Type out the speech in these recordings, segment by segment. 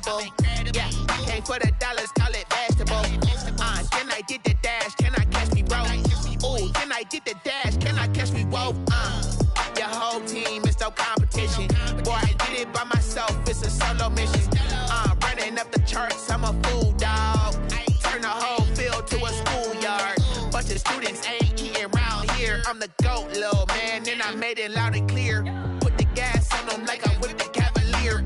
incredible. Yeah, came for the dollars, call it basketball. Can I get the dash? Can I catch me, bro? Ooh, can I get the dash? Can I catch me, whoa? Your whole team is no competition. Boy, I did it by myself, it's a solo mission. Running up the charts, I'm a fool, dog. Turn the whole field to a schoolyard. Bunch of students ain't eating round here. I'm the GOAT, little man, and I made it loud and clear. Put the gas on them like I'm with the Cavalier.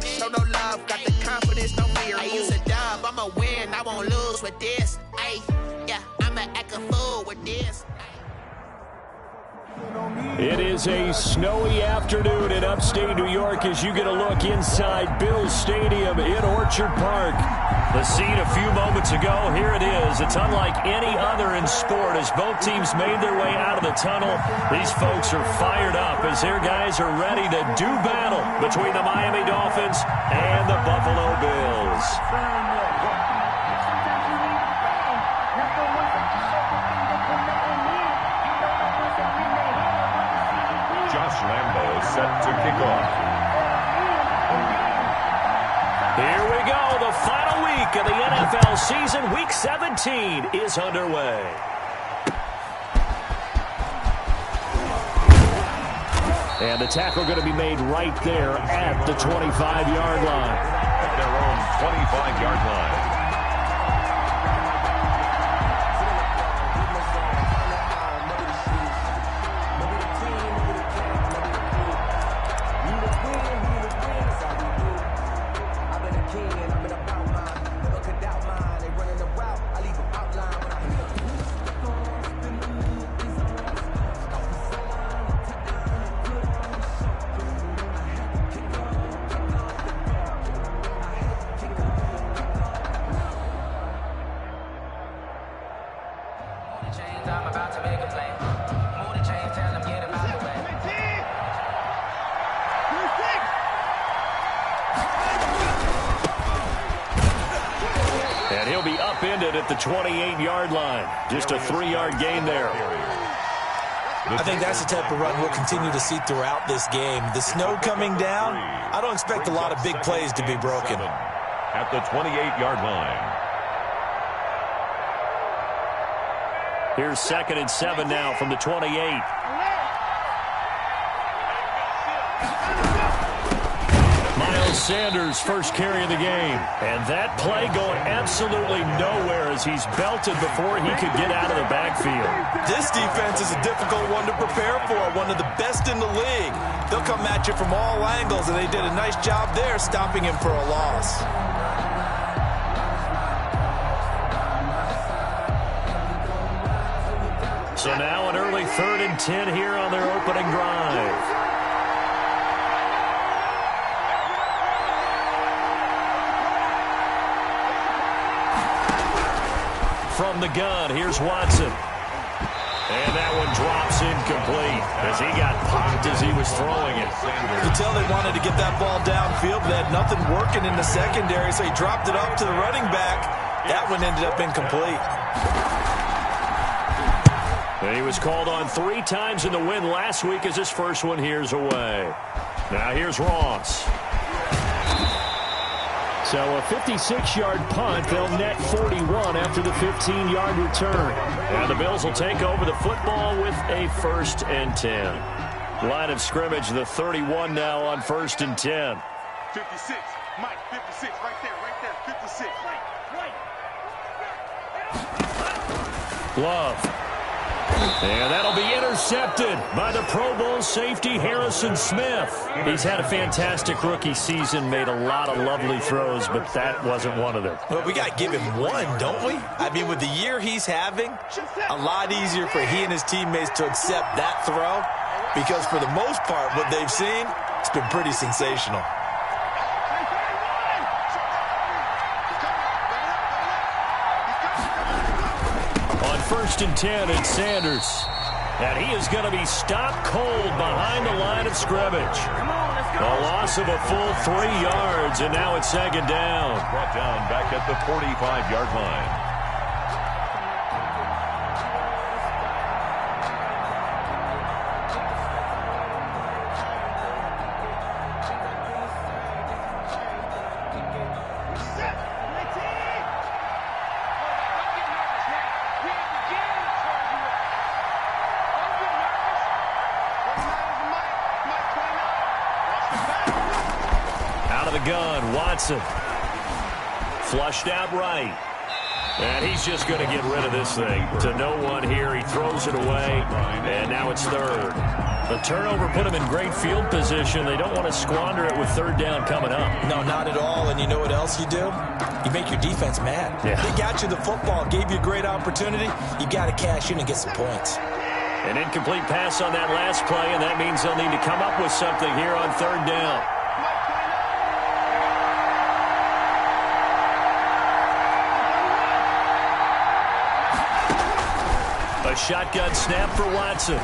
Show no love, got the confidence, no fear. I use a dub, I'ma win, I won't lose with this. Ay, yeah, I'ma act a fool with this. It is a snowy afternoon in upstate New York as you get a look inside Bills Stadium in Orchard Park. The scene a few moments ago, here it is. It's unlike any other in sport as both teams made their way out of the tunnel. These folks are fired up as their guys are ready to do battle between the Miami Dolphins and the Buffalo Bills. Set to kick off. Here we go. The final week of the NFL season. Week 17 is underway. And the tackle going to be made right there at the 25-yard line. At their own 25-yard line. And he'll be upended at the 28-yard line. Just a 3-yard gain there. I think that's the type of run we'll continue to see throughout this game. The snow coming down, I don't expect a lot of big plays to be broken. At the 28-yard line. Here's 2nd and 7 now from the 28. Miles Sanders first carry of the game. And that play going absolutely nowhere as he's belted before he could get out of the backfield. This defense is a difficult one to prepare for, one of the best in the league. They'll come at you from all angles, and they did a nice job there stopping him for a loss. So now an early 3rd and 10 here on their opening drive. From the gun, here's Watson. And that one drops incomplete as he got popped as he was throwing it. You could tell they wanted to get that ball downfield. They had nothing working in the secondary, so he dropped it up to the running back. That one ended up incomplete. And he was called on 3 times in the win last week as his first one here's away. Now here's Ross. So a 56-yard punt. They'll net 41 after the 15-yard return. And the Bills will take over the football with a 1st and 10. Line of scrimmage, the 31 now on 1st and 10. 56, Mike, 56, right there, 56. Love. And that'll be intercepted by the Pro Bowl safety Harrison Smith. He's had a fantastic rookie season, made a lot of lovely throws, but that wasn't one of them. Well, we got to give him one, don't we? I mean, with the year he's having, a lot easier for he and his teammates to accept that throw because for the most part, what they've seen, it's been pretty sensational. 1st and 10, it's Sanders. And he is going to be stopped cold behind the line of scrimmage. A loss of a full 3 yards, and now it's 2nd down. Brought down back at the 45-yard line. gun. Watson. Flushed out right. And he's just going to get rid of this thing. To no one here. He throws it away. And now it's third. The turnover put him in great field position. They don't want to squander it with third down coming up. No, not at all. And you know what else you do? You make your defense mad. Yeah. They got you the football, gave you a great opportunity. You got to cash in and get some points. An incomplete pass on that last play, and that means they'll need to come up with something here on third down. A shotgun snap for Watson.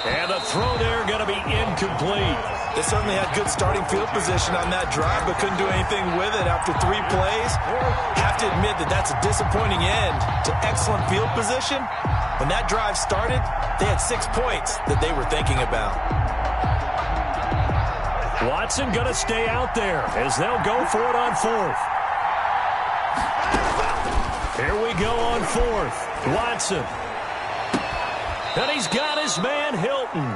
And the throw there going to be incomplete. They certainly had good starting field position on that drive, but couldn't do anything with it after 3 plays. Have to admit that that's a disappointing end to excellent field position. When that drive started, they had 6 points that they were thinking about. Watson going to stay out there as they'll go for it on fourth. Here we go on fourth. Watson. And he's got his man, Hilton.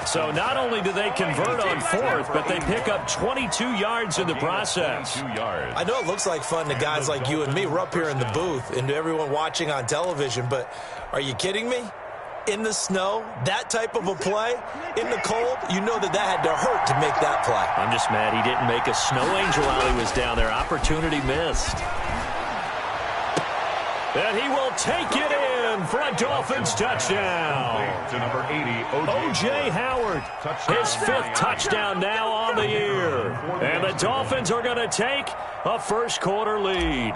So not only do they convert on fourth, but they pick up 22 yards in the process. I know it looks like fun to guys like you and me. We're up here in the booth and to everyone watching on television, but are you kidding me? In the snow, that type of a play, in the cold, you know that had to hurt to make that play. I'm just mad he didn't make a snow angel while he was down there. Opportunity missed. And he will take it in for a Dolphins touchdown. To number 80, O.J. Howard, his 5th touchdown now on the year. And the Dolphins are going to take a first-quarter lead.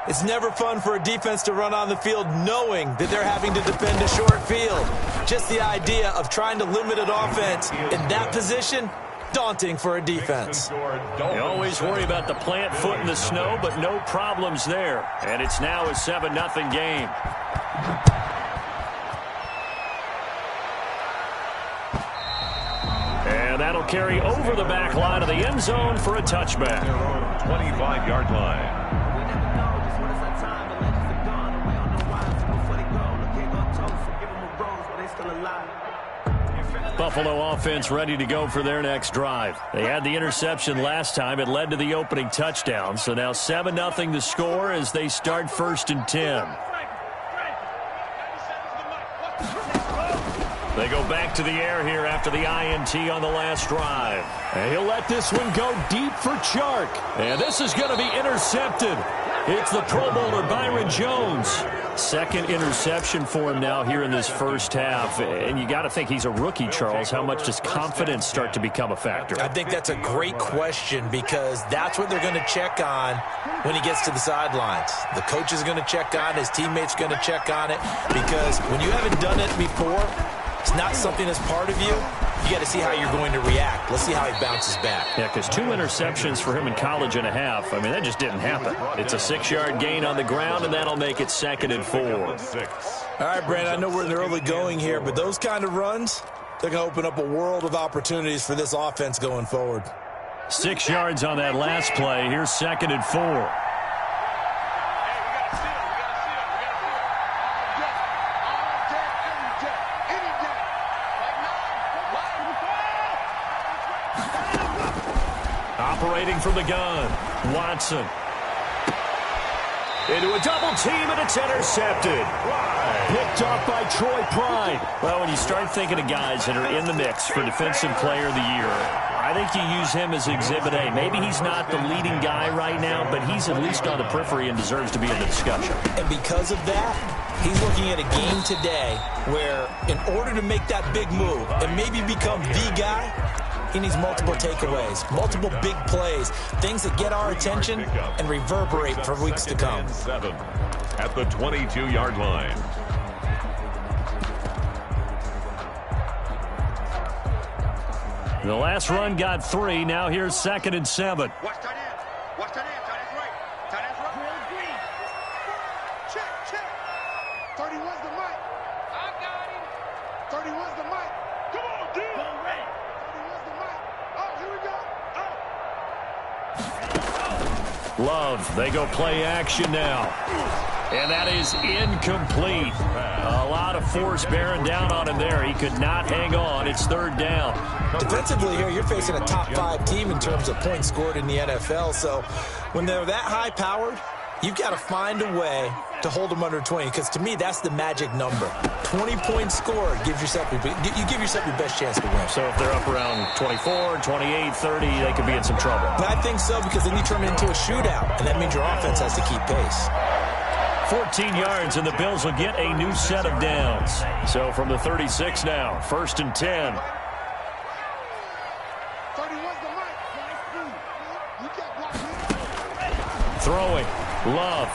It's never fun for a defense to run on the field knowing that they're having to defend a short field. Just the idea of trying to limit an offense in that position, daunting for a defense. You always worry about the plant foot in the snow, but no problems there. And it's now a 7-0 game. And that'll carry over the back line of the end zone for a touchback. 25-yard line. Buffalo offense ready to go for their next drive. They had the interception last time. It led to the opening touchdown. So now 7-0 the score as they start 1st and 10. They go back to the air here after the INT on the last drive. And he'll let this one go deep for Chark. And this is going to be intercepted. It's the Pro Bowler Byron Jones. 2nd interception for him now here in this first half. And you got to think he's a rookie, Charles. How much does confidence start to become a factor? I think that's a great question because that's what they're going to check on when he gets to the sidelines. The coach is going to check on it. His teammates going to check on it because when you haven't done it before, it's not something that's part of you. You got to see how you're going to react. Let's see how he bounces back. Yeah, because 2 interceptions for him in college and a half. I mean, that just didn't happen. It's a 6-yard gain on the ground, and that'll make it 2nd and 4. All right, Brandon, I know we're in the early going here, but those kind of runs, they're going to open up a world of opportunities for this offense going forward. 6 yards on that last play. Here's 2nd and 4. Operating from the gun, Watson. Into a double team, and it's intercepted. Picked off by Troy Pride. Well, when you start thinking of guys that are in the mix for Defensive Player of the Year, I think you use him as Exhibit A. Maybe he's not the leading guy right now, but he's at least on the periphery and deserves to be in the discussion. And because of that, he's looking at a game today where in order to make that big move and maybe become the guy, he needs multiple takeaways, multiple big plays, things that get our attention and reverberate for weeks to come. 7 at the 22-yard line. The last run got 3. Now here's 2nd and 7. Watch tight end. Watch tight end. Tight end's right. Tight end's right. Check, check. 31's the mic. I got him. 31's the mic. Come on, dude. 31's the mic. Oh, here we go. Oh. Love, they go play action now. And that is incomplete. A lot of force bearing down on him there. He could not hang on. It's third down. Defensively here, you're facing a top 5 team in terms of points scored in the NFL. So when they're that high-powered, you've got to find a way to hold them under 20, because to me, that's the magic number. 20 points scored, you give yourself your best chance to win. So if they're up around 24, 28, 30, they could be in some trouble. I think so, because then you turn it into a shootout, and that means your offense has to keep pace. 14 yards, and the Bills will get a new set of downs. So from the 36 now, 1st and 10. 31's the mic. You can't block me. Throwing. Love.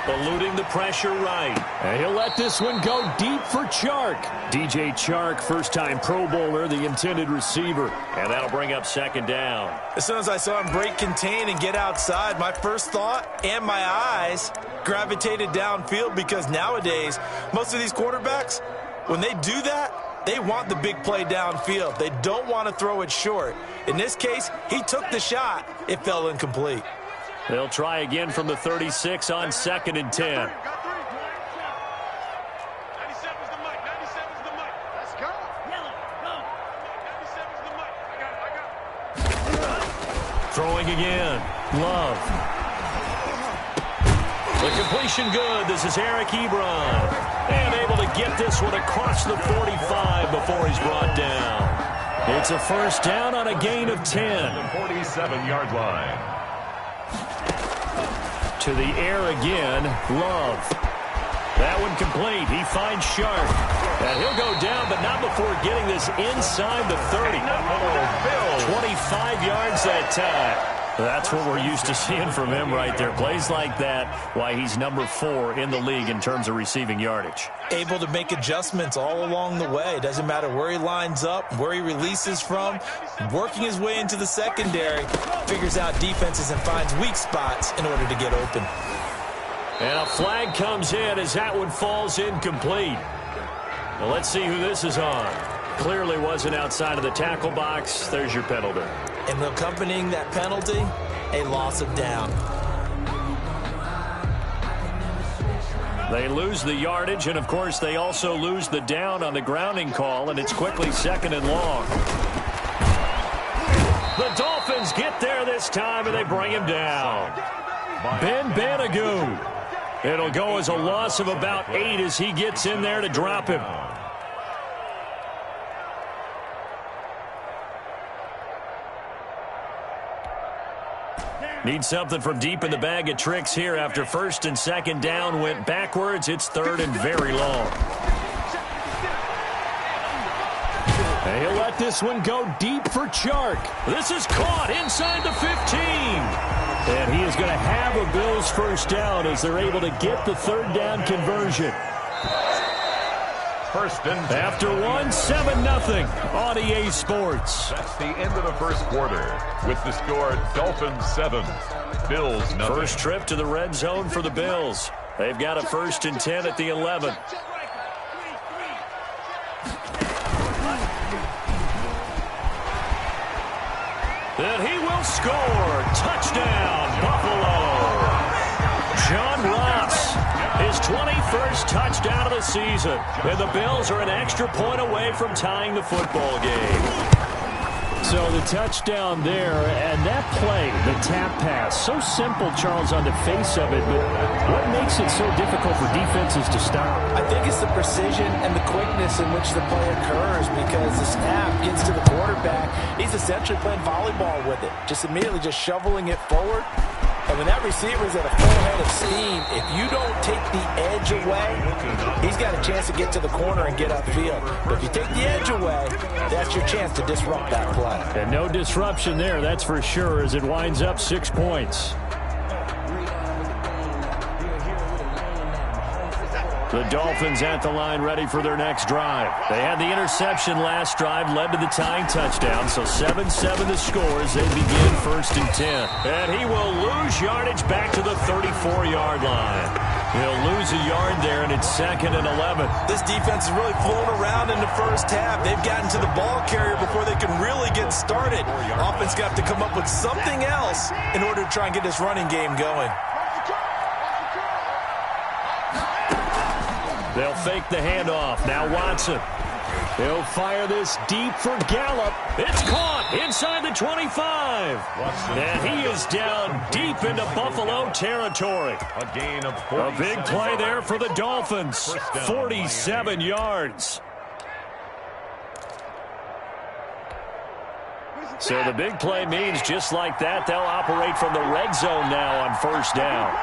Eluding the pressure right. And he'll let this one go deep for Chark. DJ Chark, first-time Pro Bowler, the intended receiver. And that'll bring up 2nd down. As soon as I saw him break contain and get outside, my first thought and my eyes gravitated downfield, because nowadays, most of these quarterbacks, when they do that, they want the big play downfield. They don't want to throw it short. In this case, he took the shot. It fell incomplete. They'll try again from the 36 on 2nd and 10. 97's the mic. 97's the mic. Let's go. 97's the mic. I got it. Throwing again. Love. The completion good. This is Eric Ebron. And able to get this one across the 45 before he's brought down. It's a first down on a gain of 10. The 47-yard line. To the air again, Love. That one complete. He finds Sharp. And he'll go down, but not before getting this inside the 30. 25 yards that time. That's what we're used to seeing from him right there. Plays like that, why he's number 4 in the league in terms of receiving yardage. Able to make adjustments all along the way. Doesn't matter where he lines up, where he releases from. Working his way into the secondary, figures out defenses and finds weak spots in order to get open. And a flag comes in as that one falls incomplete. Now let's see who this is on. Clearly wasn't outside of the tackle box. There's your penalty. And accompanying that penalty, a loss of down. They lose the yardage, and of course they also lose the down on the grounding call, and it's quickly 2nd and long. The Dolphins get there this time, and they bring him down. Ben Banagoo. It'll go as a loss of about 8 as he gets in there to drop him. Need something from deep in the bag of tricks here after 1st and 2nd down went backwards. It's 3rd and very long. And he'll let this one go deep for Chark. This is caught inside the 15. And he is going to have a Bills first down as they're able to get the 3rd down conversion. 1st and 10. After 7-0 on EA Sports. That's the end of the first quarter with the score Dolphins 7, Bills 0. First trip to the red zone for the Bills. They've got a 1st and 10 at the 11. And he will score. Touchdown, Buffalo. John Ross, his 21st touchdown of the season. And the Bills are an extra point away from tying the football game. So the touchdown there, and that play, the tap pass, so simple, Charles, on the face of it, but what makes it so difficult for defenses to stop? I think it's the precision and the quickness in which the play occurs, because the snap gets to the quarterback. He's essentially playing volleyball with it, just immediately just shoveling it forward. And when that receiver's at a full head of steam, if you don't take the edge away, he's got a chance to get to the corner and get upfield. But if you take the edge away, that's your chance to disrupt that play. And no disruption there, that's for sure, as it winds up 6 points. The Dolphins at the line ready for their next drive. They had the interception last drive, led to the tying touchdown, so 7-7 the score as they begin 1st and 10. And he will lose yardage back to the 34-yard line. He'll lose a yard there, and it's 2nd and 11. This defense is really flown around in the first half. They've gotten to the ball carrier before they can really get started. Offense got to come up with something else in order to try and get this running game going. They'll fake the handoff. Now Watson. He'll fire this deep for Gallup. It's caught inside the 25. And he is down deep into Buffalo territory. A gain of A big play there for the Dolphins. 47 yards. So the big play means just like that, they'll operate from the red zone now on 1st down.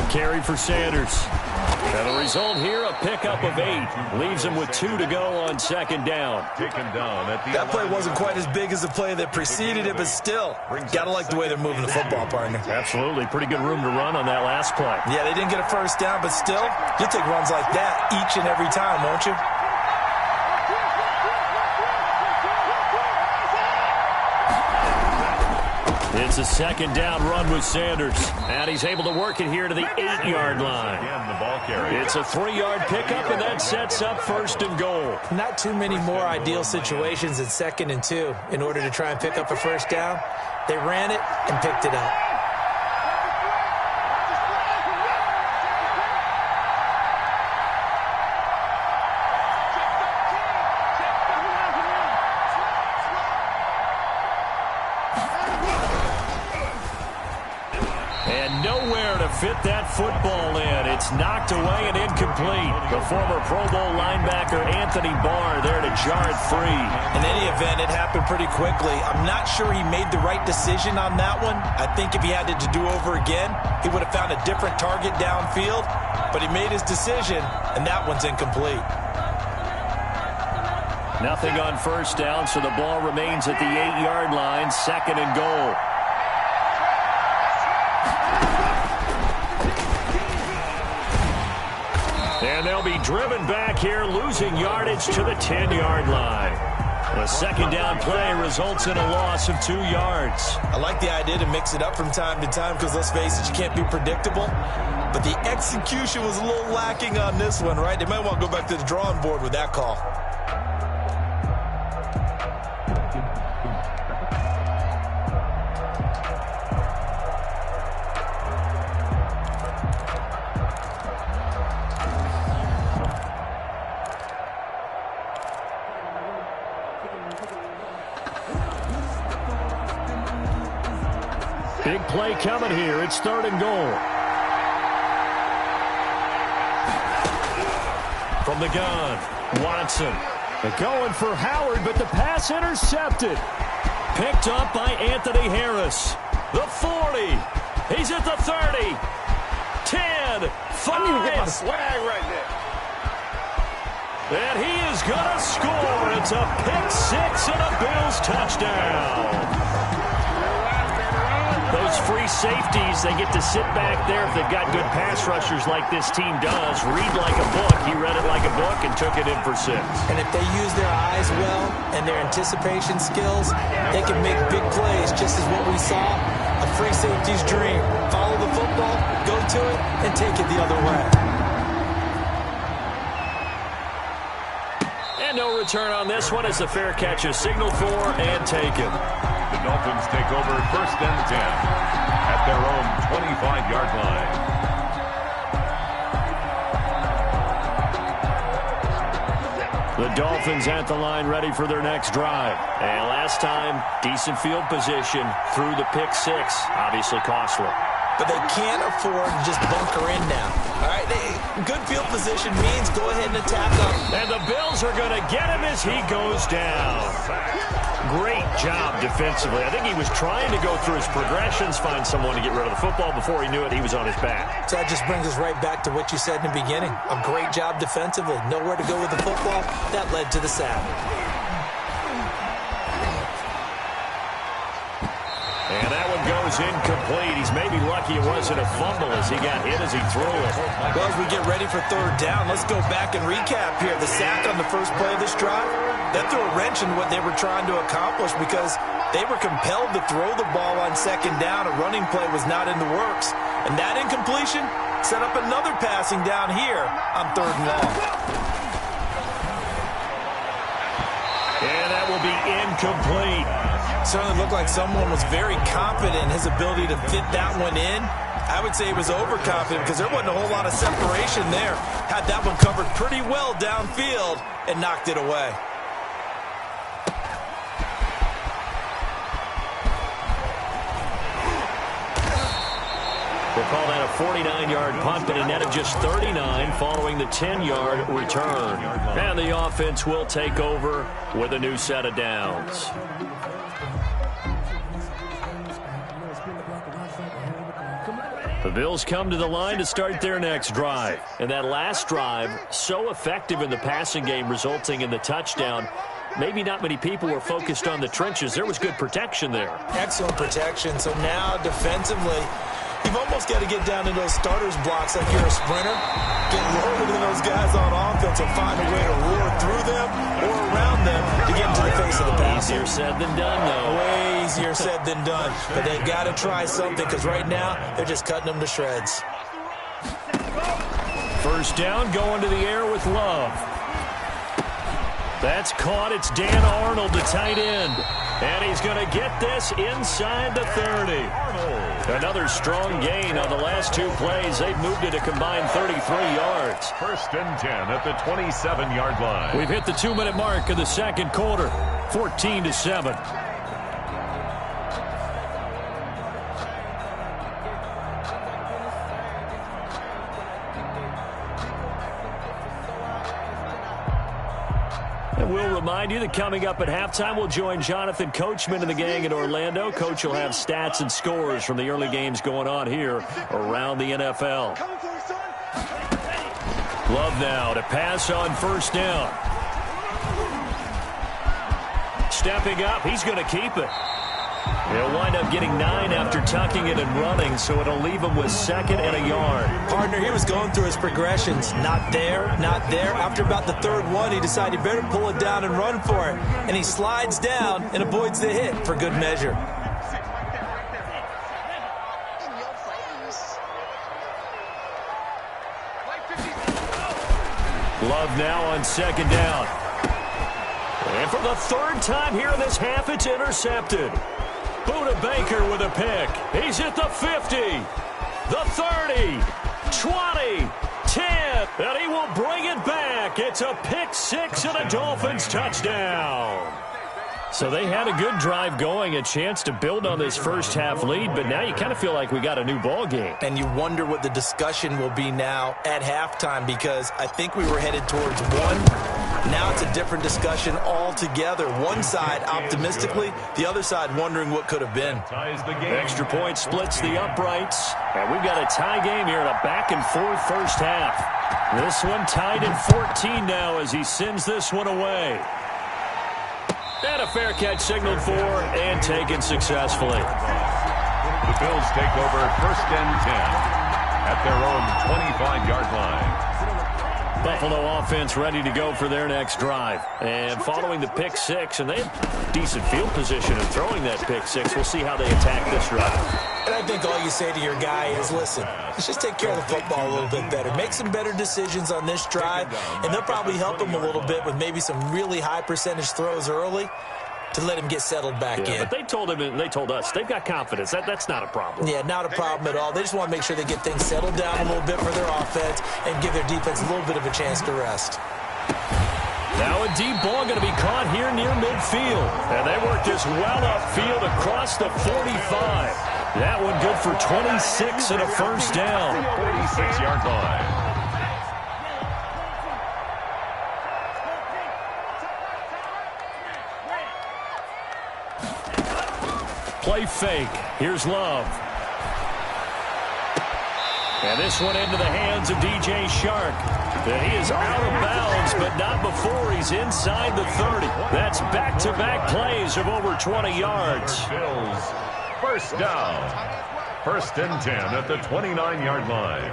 Carry for Sanders. And the result here, a pickup of 8. Leaves him with 2 to go on 2nd down. Taken down at the that play wasn't quite as big as the play that preceded it, but still, gotta like the way they're moving the football, partner. Absolutely. Pretty good room to run on that last play. Yeah, they didn't get a 1st down, but still, you'll take runs like that each and every time, won't you? It's a 2nd down run with Sanders. And he's able to work it here to the 8-yard line. Again, the ball carrier. It's a 3-yard pickup, and that sets up 1st and goal. Not too many more ideal situations at 2nd and 2 in order to try and pick up a 1st down. They ran it and picked it up. Fit that football in. It's knocked away and incomplete. The former Pro Bowl linebacker Anthony Barr there to jar it free. In any event, it happened pretty quickly. I'm not sure he made the right decision on that one. I think if he had it to do over again, he would have found a different target downfield. But he made his decision, and that one's incomplete. Nothing on 1st down, so the ball remains at the 8-yard line, 2nd and goal. And they'll be driven back here, losing yardage to the 10-yard line. The 2nd down play results in a loss of 2 yards. I like the idea to mix it up from time to time because, let's face it, you can't be predictable. But the execution was a little lacking on this one, right? They might want to go back to the drawing board with that call. Big play coming here. It's 3rd and goal. From the gun, Watson. They're going for Howard, but the pass intercepted. Picked up by Anthony Harris. The 40. He's at the 30. 10. 5. Swag right there. And he is going to score. It's a pick 6 and a Bills touchdown. Those free safeties, they get to sit back there if they've got good pass rushers like this team does. Read like a book. He read it like a book and took it in for 6. And if they use their eyes well and their anticipation skills, they can make big plays, just as what we saw. A free safety's dream. Follow the football, go to it, and take it the other way. And no return on this one as the fair catch is signaled for and taken. The Dolphins take over 1st and 10 at their own 25-yard line. The Dolphins at the line ready for their next drive. And last time, decent field position through the pick 6. Obviously costly. But they can't afford to just bunker in now. All right, good field position means go ahead and attack them. And the Bills are going to get him as he goes down. Great job defensively. I think he was trying to go through his progressions, find someone to get rid of the football. Before he knew it, he was on his back. So that just brings us right back to what you said in the beginning. A great job defensively. Nowhere to go with the football. That led to the sack. And that one goes incomplete. He's maybe lucky it wasn't a fumble as he got hit as he threw it. Well, as we get ready for 3rd down, let's go back and recap here. The sack on the first play of this drive, that threw a wrench in what they were trying to accomplish because they were compelled to throw the ball on second down. A running play was not in the works. And that incompletion set up another passing down here on third and long. And that will be incomplete. Certainly looked like someone was very confident in his ability to fit that one in. I would say he was overconfident because there wasn't a whole lot of separation there. Had that one covered pretty well downfield and knocked it away. We'll call that a 49-yard punt, but he netted just 39 following the 10-yard return. And the offense will take over with a new set of downs. The Bills come to the line to start their next drive. And that last drive, so effective in the passing game, resulting in the touchdown. Maybe not many people were focused on the trenches. There was good protection there. Excellent protection. So now defensively, you've almost got to get down to those starters blocks like you're a sprinter. Get lower than those guys on offense and find a way to roar through them or around them to get into the face of the passer. Easier said than done, though. Way easier said than done. But they've got to try something because right now they're just cutting them to shreds. First down, going to the air with Love. That's caught. It's Dan Arnold, the tight end. And he's going to get this inside the 30. Another strong gain on the last two plays. They've moved it a combined 33 yards. First and 10 at the 27-yard line. We've hit the 2-minute mark of the second quarter. 14-7. And we'll remind you that coming up at halftime, we'll join Jonathan Coachman and the gang in Orlando. Coach will have stats and scores from the early games going on here around the NFL. Love now to pass on first down. Stepping up, he's going to keep it. He'll wind up getting 9 after tucking it and running, so it'll leave him with second and a yard. Partner, he was going through his progressions. Not there, not there. After about the third one, he decided he better pull it down and run for it. And he slides down and avoids the hit for good measure. Love now on second down. And for the third time here in this half, it's intercepted. Buda Baker with a pick. He's at the 50, the 30, 20, 10, and he will bring it back. It's a pick six and a Dolphins touchdown. So they had a good drive going, a chance to build on this first half lead, but now you kind of feel like we got a new ball game. And you wonder what the discussion will be now at halftime, because I think we were headed towards one. Now it's a different discussion altogether. One side optimistically, the other side wondering what could have been. Extra point splits the uprights, and we've got a tie game here in a back-and-forth first half. This one tied at 14 now as he sends this one away. And a fair catch signaled for and taken successfully. The Bills take over first and 10 at their own 25-yard line. Buffalo offense ready to go for their next drive. And following the pick six, and they have decent field position in throwing that pick six. We'll see how they attack this drive. And I think all you say to your guy is, listen, let's just take care of the football a little bit better. Make some better decisions on this drive, and they'll probably help him a little bit with maybe some really high percentage throws early to let him get settled back in. But they told him and they told us they've got confidence. That's not a problem. Yeah, not a problem at all. They just want to make sure they get things settled down a little bit for their offense and give their defense a little bit of a chance to rest. Now a deep ball going to be caught here near midfield. And they work this well upfield across the 45. That one good for 26 and a first down. 46-yard line. Play fake. Here's Love. And this one into the hands of DJ Shark. And he is out of bounds, but not before he's inside the 30. That's back-to-back plays of over 20 yards. Bills, first down. First and 10 at the 29-yard line.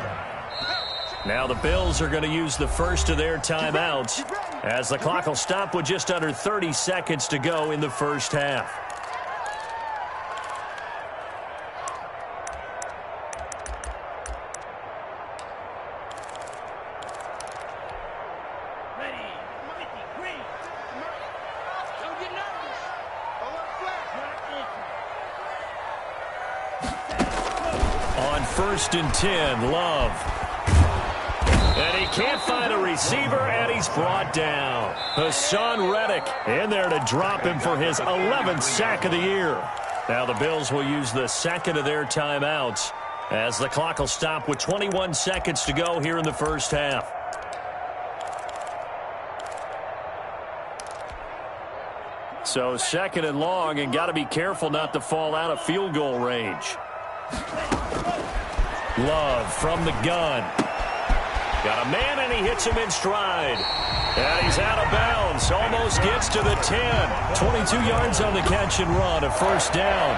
Now the Bills are going to use the first of their timeouts. as the clock will stop with just under 30 seconds to go in the first half. On 1st and 10, Love. And he can't find a receiver, and he's brought down. Hassan Reddick in there to drop him for his 11th sack of the year. Now the Bills will use the second of their timeouts as the clock will stop with 21 seconds to go here in the first half. So 2nd and long, and got to be careful not to fall out of field goal range. Love from the gun. Got a man, and he hits him in stride. And he's out of bounds. Almost gets to the 10. 22 yards on the catch and run. A first down.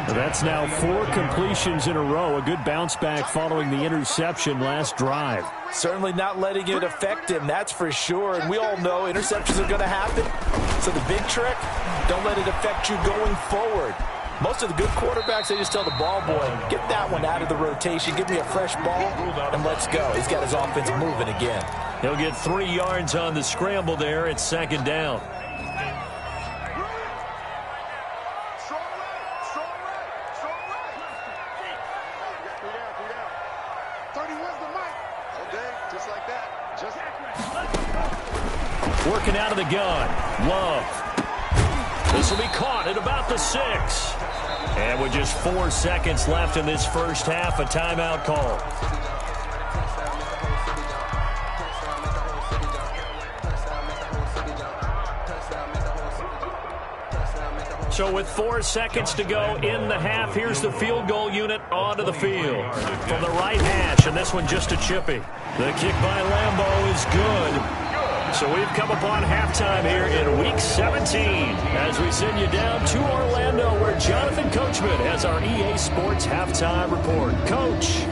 That's now 4 completions in a row. A good bounce back following the interception last drive. Certainly not letting it affect him, that's for sure. And we all know interceptions are going to happen. So the big trick, don't let it affect you going forward. Most of the good quarterbacks, they just tell the ball boy, get that one out of the rotation, give me a fresh ball, and let's go. He's got his offense moving again. He'll get 3 yards on the scramble there. It's 2nd down. Working out of the gun. Love. This will be caught at about the 6. And with just 4 seconds left in this first half, a timeout call. So with 4 seconds to go in the half, here's the field goal unit onto the field. From the right hash, and this one just a chippy. The kick by Lambeau is good. So we've come upon halftime here in Week 17 as we send you down to Orlando where Jonathan Coachman has our EA Sports Halftime Report. Coach.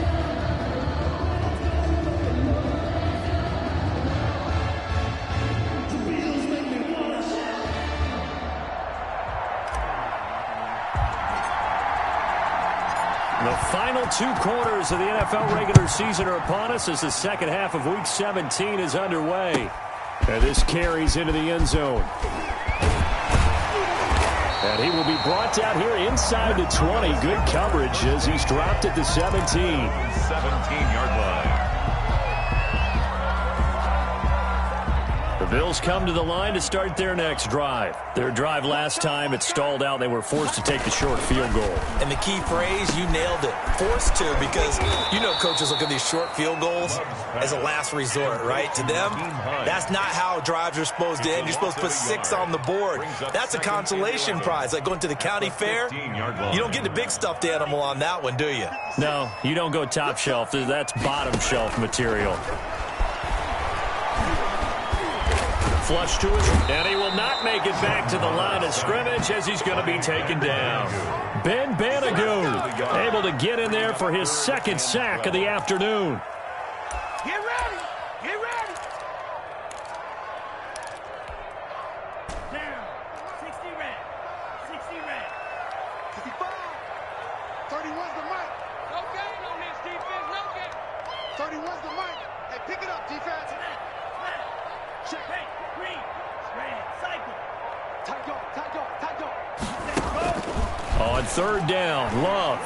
The final 2 quarters of the NFL regular season are upon us as the second half of Week 17 is underway. And this carries into the end zone. And he will be brought down here inside the 20. Good coverage as he's dropped at the 17. 17-yard line. The Bills come to the line to start their next drive. Their drive last time, it stalled out. They were forced to take the short field goal. And the key phrase, you nailed it. Forced to, because you know coaches look at these short field goals as a last resort, right? To them, that's not how drives are supposed to end. You're supposed to put 6 on the board. That's a consolation prize. Like going to the county fair, you don't get the big stuffed animal on that one, do you? No, you don't go top shelf. That's bottom shelf material. Flush to it, and he will not make it back to the line of scrimmage as he's going to be taken down. Ben Banagoo able to get in there for his 2nd sack of the afternoon. Get ready! Get ready! Down. 60 red. 60 red. 55. 31's the mic. No gain on this defense. No gain. 31's the mic. Hey, pick it up, defense. Check. Hey, green. Red. Cycle. Tight go. Tight go. Tight go. On 3rd down, Love.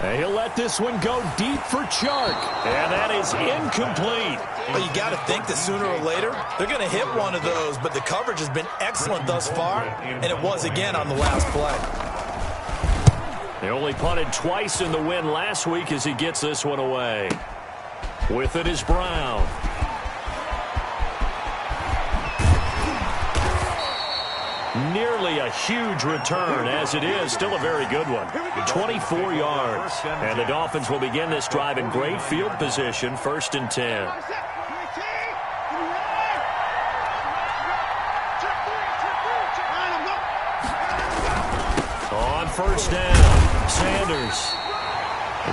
And he'll let this one go deep for Chark. And that is incomplete. Well, you got to think that sooner or later, they're going to hit one of those, but the coverage has been excellent thus far, and it was again on the last play. They only punted twice in the win last week as he gets this one away. With it is Brown. Nearly a huge return, as it is. Still a very good one. 24 yards. And the Dolphins will begin this drive in great field position. 1st and 10. On 1st down, Sanders.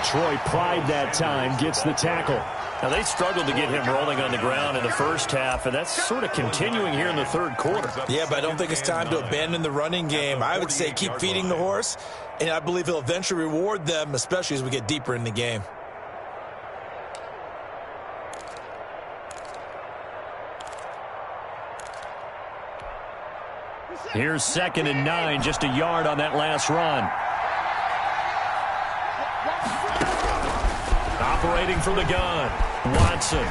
Troy Pride that time gets the tackle. Now, they struggled to get him rolling on the ground in the first half, and that's sort of continuing here in the third quarter. Yeah, but I don't think it's time to abandon the running game. I would say keep feeding the horse, and I believe he'll eventually reward them, especially as we get deeper in the game. Here's 2nd and 9, just a yard on that last run. Operating from the gun, Watson.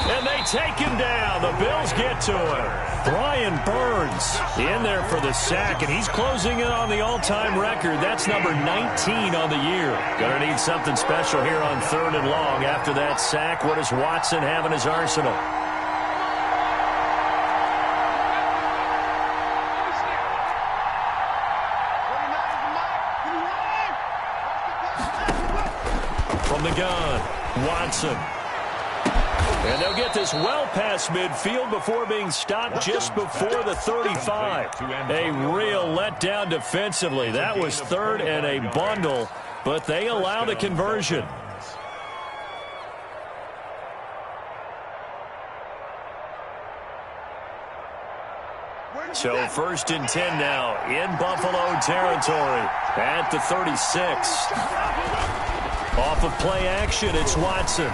And they take him down. The Bills get to him. Brian Burns in there for the sack, and he's closing in on the all-time record. That's number 19 on the year. Gonna need something special here on 3rd and long. After that sack, what does Watson have in his arsenal? From the gun, Watson. And they'll get this well past midfield before being stopped just before the 35. A real letdown defensively. That was 3rd and a bundle, but they allow the conversion. So 1st and 10 now in Buffalo territory at the 36. Off of play action, it's Watson.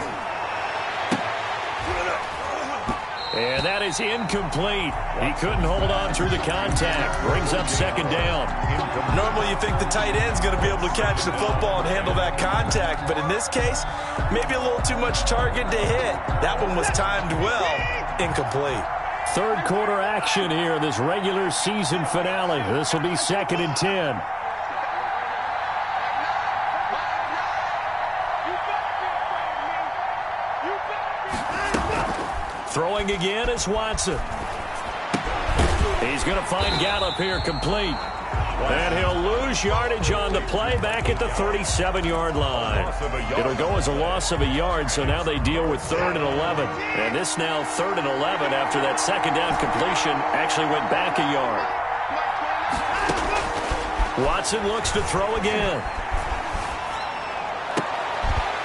And that is incomplete. He couldn't hold on through the contact. Brings up 2nd down. Normally you think the tight end's going to be able to catch the football and handle that contact, but in this case, maybe a little too much target to hit. That one was timed well. Incomplete. 3rd quarter action here in this regular season finale. This will be 2nd and 10. Throwing again is Watson. He's going to find Gallup here complete. And he'll lose yardage on the play back at the 37-yard line. It'll go as a loss of a yard, so now they deal with 3rd and 11. And this now 3rd and 11 after that 2nd down completion actually went back a yard. Watson looks to throw again.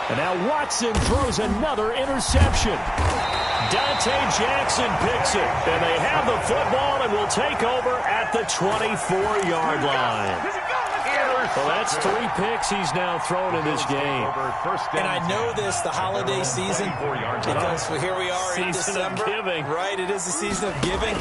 And now Watson throws another interception. Dante Jackson picks it, and they have the football and will take over at the 24-yard line. Well, that's 3 picks he's now thrown in this game. And I know this, the holiday season, because here we are in December. Giving. Right, it is the season of giving.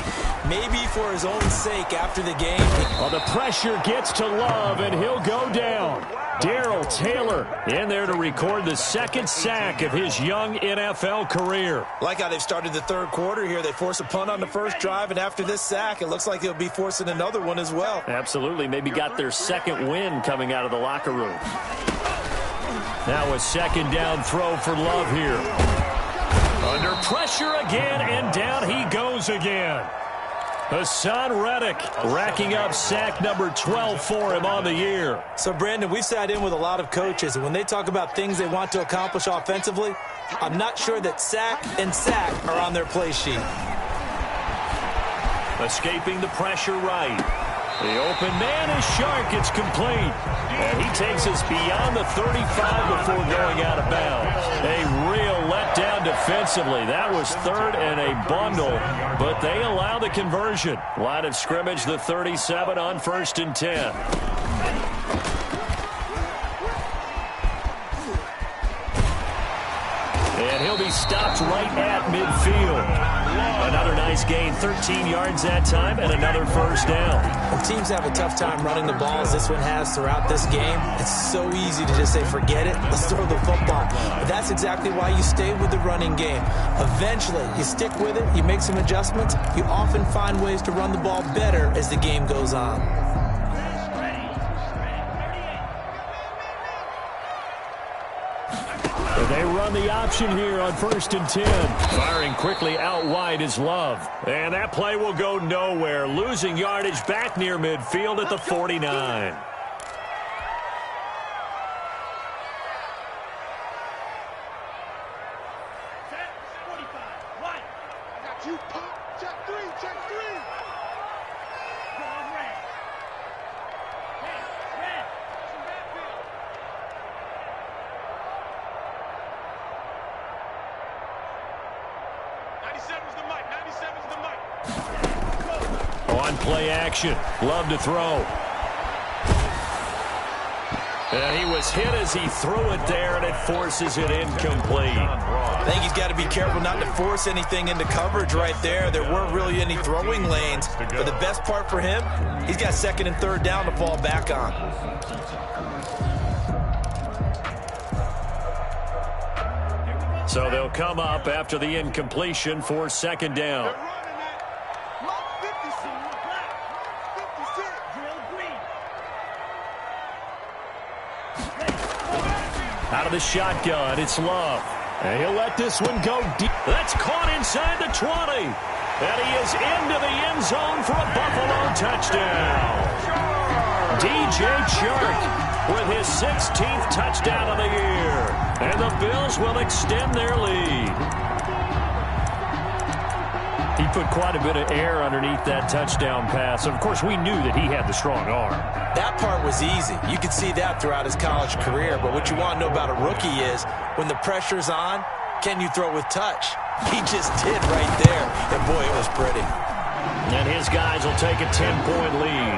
Maybe for his own sake after the game. Well, the pressure gets to Love, and he'll go down. Darrell Taylor in there to record the 2nd sack of his young NFL career. Like how they've started the 3rd quarter here. They force a punt on the first drive, and after this sack, it looks like they'll be forcing another one as well. Absolutely. Maybe got their 2nd win coming out of the locker room. Now a 2nd down throw for Love here. Under pressure again, and down he goes again. Hassan Reddick racking up sack number 12 for him on the year. So, Brandon, we've sat in with a lot of coaches, and when they talk about things they want to accomplish offensively, I'm not sure that sack and sack are on their play sheet. Escaping the pressure right. The open man is Shark. It's complete. And he takes us beyond the 35 before going out of bounds. A real letdown defensively. That was 3rd and a bundle, but they allow the conversion. Line of scrimmage, the 37 on 1st and 10. And he'll be stopped right at midfield. Another nice gain, 13 yards that time, and another 1st down. When teams have a tough time running the ball, as this one has throughout this game, it's so easy to just say, forget it, let's throw the football. But that's exactly why you stay with the running game. Eventually, you stick with it, you make some adjustments, you often find ways to run the ball better as the game goes on. They run the option here on 1st and 10. Firing quickly out wide is Love. And that play will go nowhere. Losing yardage back near midfield at the 49. On play action. Love to throw. And he was hit as he threw it there, and it forces it incomplete. I think he's got to be careful not to force anything into coverage right there. There weren't really any throwing lanes. But the best part for him, he's got second and third down to fall back on. So they'll come up after the incompletion for second down. Out of the shotgun, it's Love. And he'll let this one go deep. That's caught inside the 20. And he is into the end zone for a Buffalo touchdown. DJ Chark with his 16th touchdown of the year. And the Bills will extend their lead. He put quite a bit of air underneath that touchdown pass. Of course, we knew that he had the strong arm. That part was easy. You could see that throughout his college career. But what you want to know about a rookie is when the pressure's on, can you throw with touch? He just did right there. And, boy, it was pretty. And his guys will take a 10-point lead.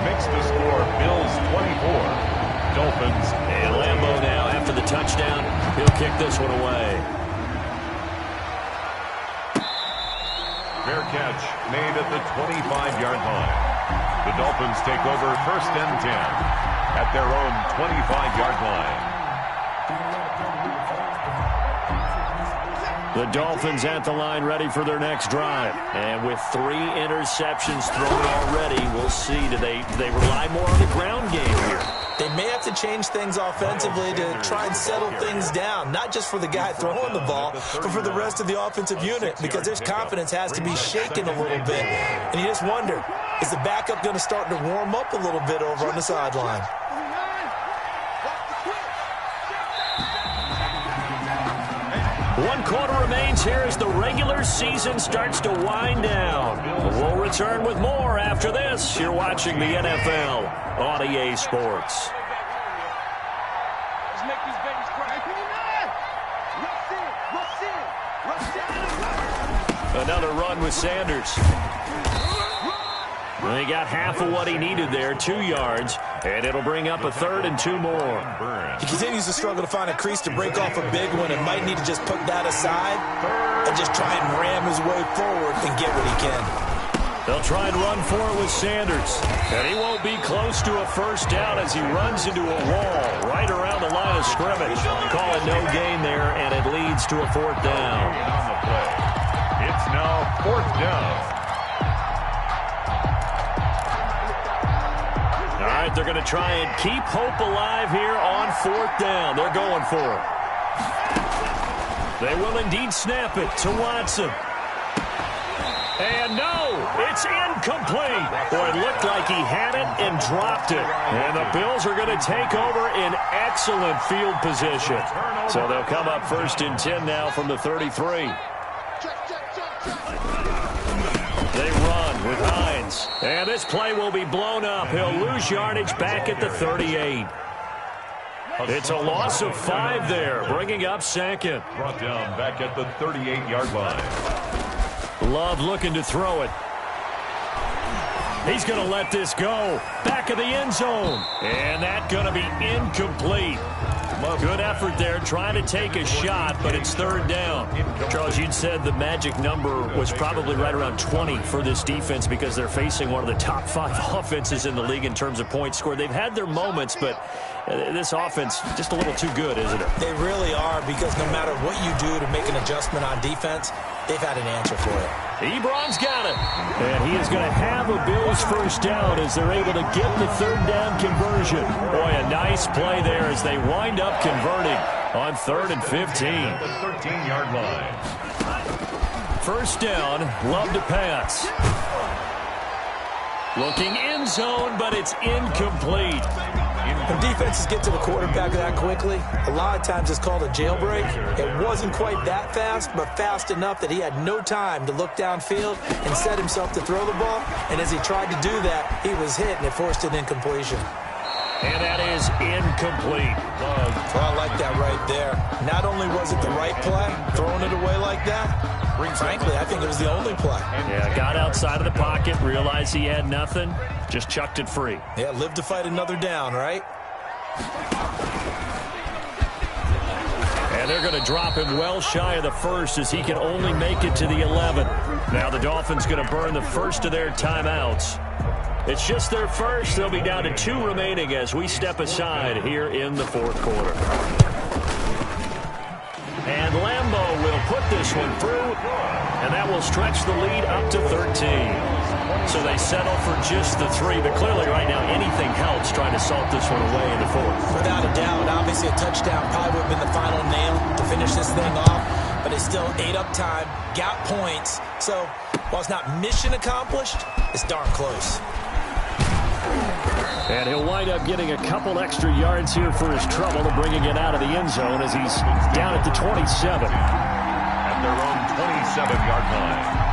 Makes the score Bills 24, Dolphins. And Lambeau now, after the touchdown, he'll kick this one away. Fair catch made at the 25-yard line. The Dolphins take over first and 10 at their own 25-yard line. The Dolphins at the line ready for their next drive. And with 3 interceptions thrown already, we'll see. Do they rely more on the ground game here? They may have to change things offensively to try and settle things down, not just for the guy throwing the ball, but for the rest of the offensive unit, because his confidence has to be shaken a little bit. And you just wonder, is the backup going to start to warm up a little bit over on the sideline? One quarter remains here as the regular season starts to wind down. We'll return with more after this. You're watching the NFL on EA Sports. Another run with Sanders. Well, he got half of what he needed there, 2 yards, and it'll bring up a 3rd and 2 more. He continues to struggle to find a crease to break off a big one and might need to just put that aside and just try and ram his way forward and get what he can. They'll try and run for it with Sanders, and he won't be close to a first down as he runs into a wall right around the line of scrimmage. Call it no gain there, and it leads to a 4th down. It's now 4th down. All right, they're going to try and keep hope alive here on 4th down. They're going for it. They will indeed snap it to Watson. And no, it's incomplete. Boy, it looked like he had it and dropped it. And the Bills are going to take over in excellent field position. So they'll come up 1st and 10 now from the 33. They run with Hines. And this play will be blown up. He'll lose yardage back at the 38. It's a loss of 5 there, bringing up 2nd. Brought down back at the 38-yard line. Love looking to throw it. He's going to let this go. Back of the end zone. And that's going to be incomplete. Good effort there, trying to take a shot, but it's 3rd down. Charles, you'd said the magic number was probably right around 20 for this defense because they're facing one of the top 5 offenses in the league in terms of points scored. They've had their moments, but this offense just a little too good, isn't it? They really are, because no matter what you do to make an adjustment on defense, they've had an answer for it. Ebron's got it. And he is going to have a Bills first down as they're able to get the 3rd down conversion. Boy, a nice play there as they wind up converting on 3rd and 15. At the 13-yard line. First down, Love to pass. Looking end zone, but it's incomplete. When defenses get to the quarterback that quickly, a lot of times it's called a jailbreak. It wasn't quite that fast, but fast enough that he had no time to look downfield and set himself to throw the ball. And as he tried to do that, he was hit, and it forced an incompletion. And that is incomplete. Well, I like that right there. Not only was it the right play, throwing it away like that, frankly, I think it was the only play. Yeah, got outside of the pocket, realized he had nothing, just chucked it free. Yeah, live to fight another down, right? And they're going to drop him well shy of the first as he can only make it to the 11. Now the Dolphins going to burn the first of their timeouts. It's just their first. They'll be down to 2 remaining as we step aside here in the fourth quarter. And Lambeau will put this one through, and that will stretch the lead up to 13. So they settle for just the 3, but clearly right now anything helps trying to salt this one away in the fourth. Without a doubt, obviously a touchdown probably would have been the final nail to finish this thing off, but it's still ate up time, got points. So while it's not mission accomplished, it's darn close. And he'll wind up getting a couple extra yards here for his trouble and bringing it out of the end zone as he's down at the 27. At their own 27-yard line.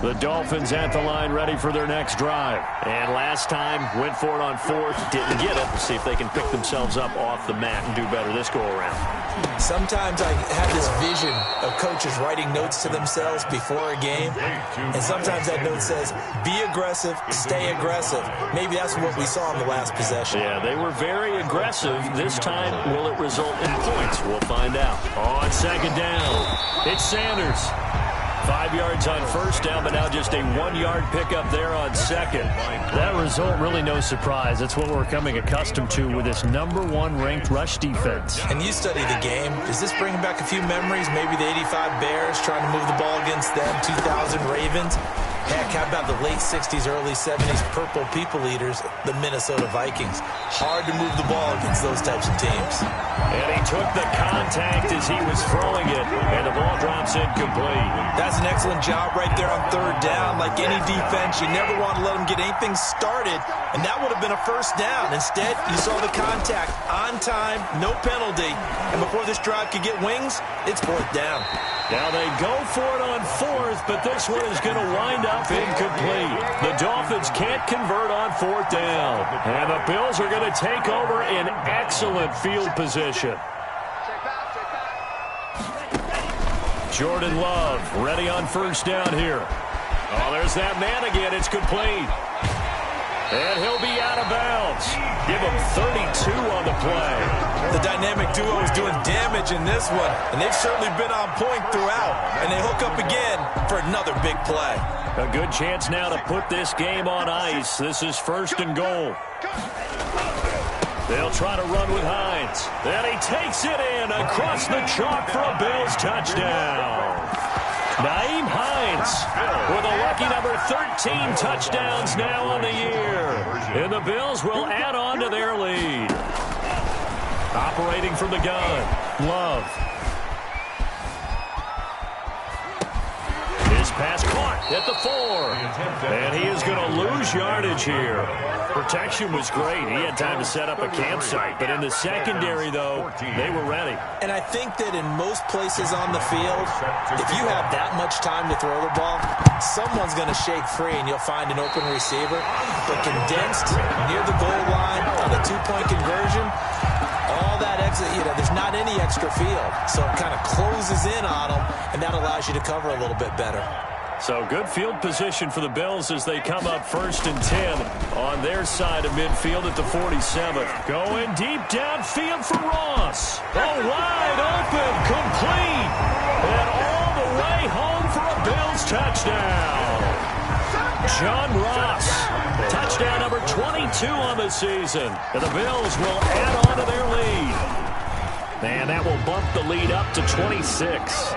The Dolphins at the line ready for their next drive. And last time, went for it on 4th, didn't get it. See if they can pick themselves up off the mat and do better this go-around. Sometimes I have this vision of coaches writing notes to themselves before a game, and sometimes that note says, be aggressive, stay aggressive. Maybe that's what we saw in the last possession. Yeah, they were very aggressive. This time, will it result in points? We'll find out. On second down, it's Sanders. 5 yards on first down, but now just a 1-yard pickup there on second. That result, really no surprise. That's what we're coming accustomed to with this #1 ranked rush defense. And you study the game. Does this bring back a few memories? Maybe the 85 Bears trying to move the ball against them, 2000 Ravens. Heck, how about the late 60s, early 70s purple people eaters, the Minnesota Vikings? Hard to move the ball against those types of teams. And he took the contact as he was throwing it, and the ball drops incomplete. That's an excellent job right there on third down. Like any defense, you never want to let them get anything started, and that would have been a first down. Instead, you saw the contact on time, no penalty, and before this drive could get wings, it's fourth down. Now they go for it on 4th, but this one is going to wind up incomplete. The Dolphins can't convert on 4th down. And the Bills are going to take over in excellent field position. Jordan Love ready on first down here. Oh, there's that man again. It's complete. And he'll be out of bounds. Give him 32 on the play. The dynamic duo is doing damage in this one, and they've certainly been on point throughout. And they hook up again for another big play. A good chance now to put this game on ice. This is 1st and goal. They'll try to run with Hines. And he takes it in across the chalk for a Bills touchdown. Nyheim Hines with a lucky number 13 touchdowns now on the year. And the Bills will add on to their lead. Operating from the gun, Love. His pass caught at the 4. And he is going to lose yardage here. Protection was great. He had time to set up a campsite. But in the secondary, though, they were ready. And I think that in most places on the field, if you have that much time to throw the ball, someone's going to shake free and you'll find an open receiver. But condensed near the goal line on a 2-point conversion, all that exit, there's not any extra field. So it kind of closes in on them, and that allows you to cover a little bit better. So good field position for the Bills as they come up 1st and 10 on their side of midfield at the 47. Going deep downfield for Ross. Oh, wide open, complete, and all the way home for a Bills touchdown. John Ross, touchdown number 22 on the season. And the Bills will add on to their lead. And that will bump the lead up to 26.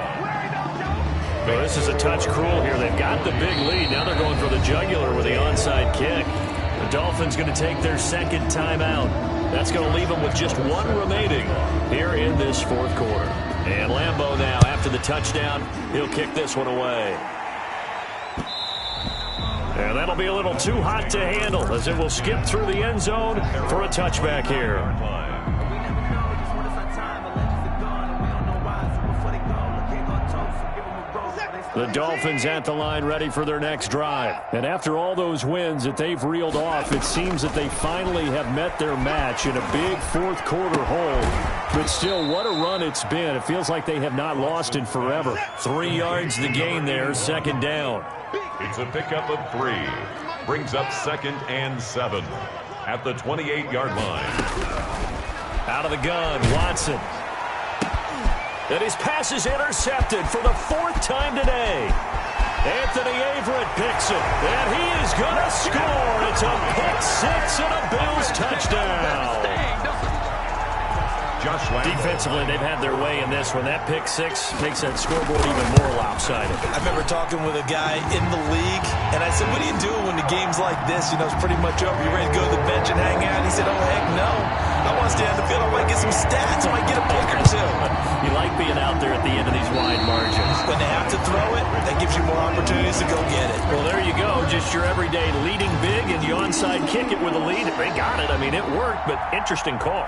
Well, this is a touch cruel here. They've got the big lead. Now they're going for the jugular with the onside kick. The Dolphins going to take their second timeout. That's going to leave them with just 1 remaining here in this fourth quarter. And Lambeau now, after the touchdown, he'll kick this one away. And that'll be a little too hot to handle as it will skip through the end zone for a touchback here. The Dolphins at the line ready for their next drive. And after all those wins that they've reeled off, it seems that they finally have met their match in a big fourth quarter hole. But still, what a run it's been. It feels like they have not lost in forever. 3 yards the gain there, second down. It's a pickup of 3. Brings up 2nd and 7 at the 28-yard line. Out of the gun, Watson. And his pass is intercepted for the 4th time today. Anthony Averett picks it, and he is going to score. It's a pick 6 and a Bills touchdown. Defensively, they've had their way in this one. That pick 6 makes that scoreboard even more lopsided. I remember talking with a guy in the league, and I said, what do you do when the game's like this? You know, it's pretty much over. You ready to go to the bench and hang out? He said, oh, heck no. I want to stay on the field. I might get some stats. I might get a pick or two. You like being out there at the end of these wide margins. When they have to throw it, that gives you more opportunities to go get it. Well, there you go. Just your everyday leading big, and you onside kick it with a lead. They got it. I mean, it worked, but interesting call.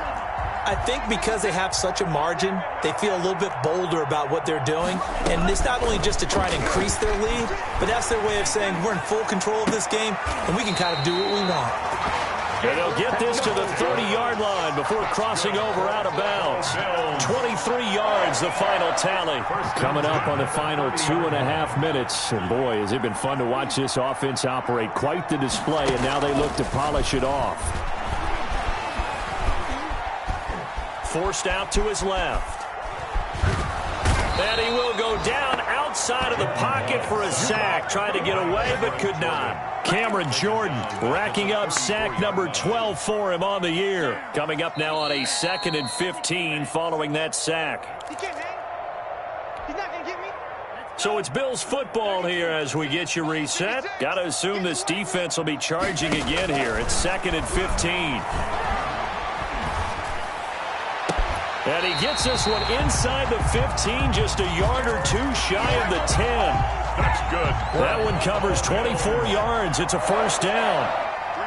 I think because they have such a margin, they feel a little bit bolder about what they're doing. And it's not only just to try and increase their lead, but that's their way of saying we're in full control of this game, and we can kind of do what we want. And they'll get this to the 30-yard line before crossing over out of bounds. 23 yards, the final tally. Coming up on the final 2.5 minutes. And boy, has it been fun to watch this offense operate. Quite the display, and now they look to polish it off. Forced out to his left. And he will go down outside of the pocket for a sack. Tried to get away, but could not. Cameron Jordan racking up sack number 12 for him on the year. Coming up now on a 2nd and 15 following that sack. He can't hang. He's not going to get me. So it's Bills football here as we get you reset. Got to assume this defense will be charging again here. It's 2nd and 15. And he gets this one inside the 15, just a yard or two shy of the 10. That's good. That one covers 24 yards. It's a first down.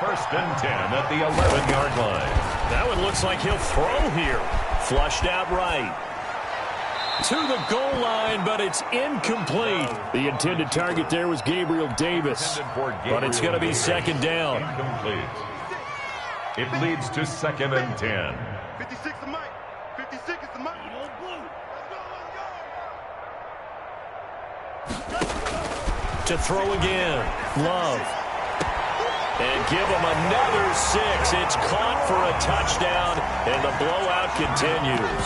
1st and 10 at the 11-yard line. That one looks like he'll throw here. Flushed out right. To the goal line, but it's incomplete. The intended target there was Gabriel Davis. But it's going to be 2nd down. Incomplete. It leads to 2nd and 10. 56 the mic. 56 is the mic. To throw again. Love. And give him another 6. It's caught for a touchdown, and the blowout continues.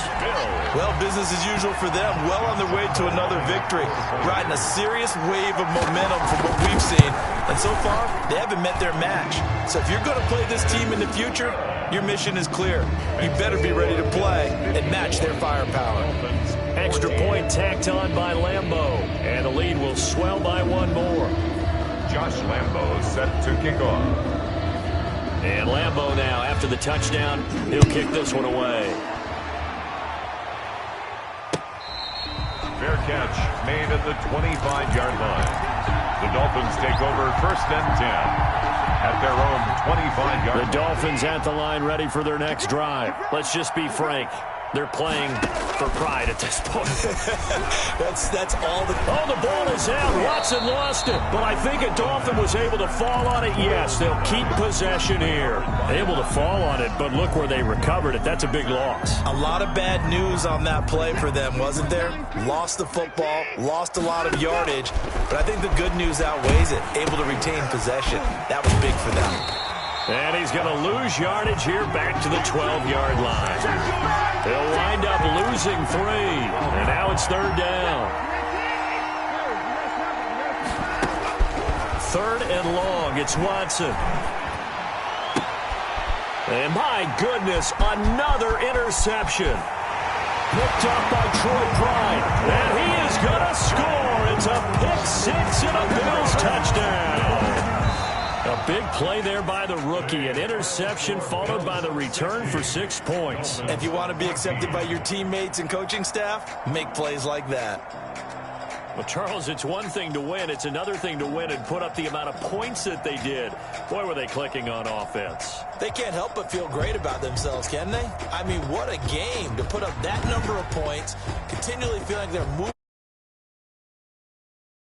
Well, business as usual for them. Well on their way to another victory. Riding a serious wave of momentum from what we've seen. And so far, they haven't met their match. So if you're going to play this team in the future, your mission is clear. You better be ready to play and match their firepower. Extra point tacked on by Lambeau. And the lead will swell by one more. Josh Lambeau set to kick off. And Lambeau now, after the touchdown, he'll kick this one away. Fair catch made at the 25-yard line. The Dolphins take over 1st and 10 at their own 25-yard line. The Dolphins at the line ready for their next drive. Let's just be frank. They're playing for pride at this point. That's all the... Oh, the ball is out. Watson lost it. But I think a Dolphin was able to fall on it. Yes, they'll keep possession here. Able to fall on it, but look where they recovered it. That's a big loss. A lot of bad news on that play for them, wasn't there? Lost the football, lost a lot of yardage, but I think the good news outweighs it. Able to retain possession. That was big for them. And he's going to lose yardage here back to the 12-yard line. They'll wind up losing 3. And now it's 3rd down. 3rd and long. It's Watson. And my goodness, another interception. Picked up by Troy Pride. And he is going to score. It's a pick 6 and a Bills touchdown. A big play there by the rookie. An interception followed by the return for 6 points. If you want to be accepted by your teammates and coaching staff, make plays like that. Well, Charles, it's one thing to win. It's another thing to win and put up the amount of points that they did. Boy, were they clicking on offense. They can't help but feel great about themselves, can they? I mean, what a game to put up that number of points, continually feeling like they're moving